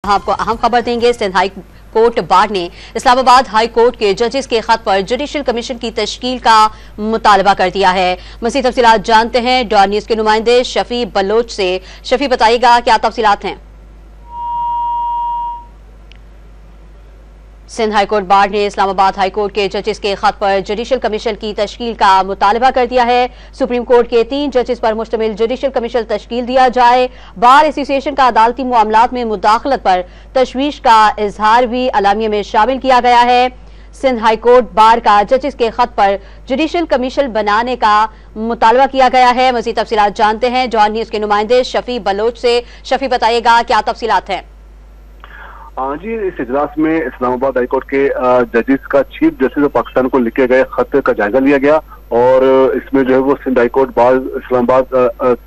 आपको अहम खबर देंगे। सिंध हाई कोर्ट बार ने इस्लामाबाद हाई कोर्ट के जजेस के खत पर जुडिशल कमीशन की तश्कील का मुतालबा कर दिया है। मज़ीद तफसीलात जानते हैं डॉन न्यूज़ के नुमाइंदे शफी बलोच से। शफी, बताइएगा क्या तफसीलात हैं? सिंध हाई कोर्ट बार ने इस्लामाबाद हाई कोर्ट के जजेस के खत पर जुडिशल कमीशन की तश्कील का मुतालबा कर दिया है। सुप्रीम कोर्ट के 3 जजेस पर मुश्तमिल जुडिशल कमीशन तश्कील दिया जाए। बार एसोसिएशन का अदालती मामलात में मुदाखलत पर तशवीश का इजहार भी अलामिये में शामिल किया गया है। सिंध हाई कोर्ट बार का जजेस के खत पर जुडिशल कमीशन बनाने का मुतालबा किया गया है। मज़ीद तफसीलात जानते हैं जॉन न्यूज़ के नुमाइंदे शफी बलोच से। शफी, बताइएगा क्या तफसीलात हैं? जी, इस इजलास में इस्लामाबाद हाई कोर्ट के जजेस का चीफ जस्टिस ऑफ पाकिस्तान को लिखे गए खत का जायजा लिया गया और इसमें जो है वो Sindh high court bar Islamabad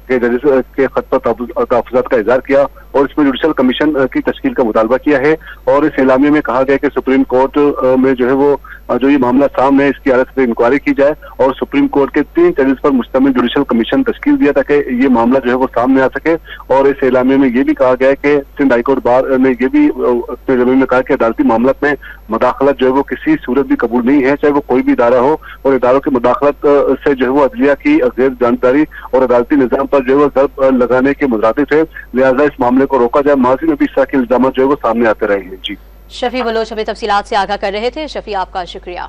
के जजेस के खत पर तहफ़्फ़ुज़ात का इज़हार किया और इसमें जुडिशल कमीशन की तश्कील का मुतालबा किया है। और इस एलामिये में कहा गया कि सुप्रीम कोर्ट में जो है वो जो ये मामला सामने है इसकी अदालत से इंक्वायरी की जाए और सुप्रीम कोर्ट के 3 जजेस पर मुश्तमिल जुडिशल कमीशन तश्कील दिया ताकि ये मामला जो है वो सामने आ सके। और इस एलामिये में ये भी कहा गया है कि सिंध हाई कोर्ट बार ने ये भी अपने जमीन में कहा कि अदालती मामलत में मुदाखलत जो है वो किसी सूरत भी कबूल नहीं है, चाहे वो कोई भी इदारा हो, और इदारों की मुदाखलत से जो है वो अदलिया की गैर जानकारी और अदालती निज़ाम पर जो है वो ज़रब लगाने के मुतरादिफ है। लिहाजा इस मामले को रोका जाए। माजी में भी इस तरह के इल्जाम जो है वो सामने आते रहे हैं। जी, शफी बलोच हमें तफसीलात से आगाह कर रहे थे। शफी, आपका शुक्रिया।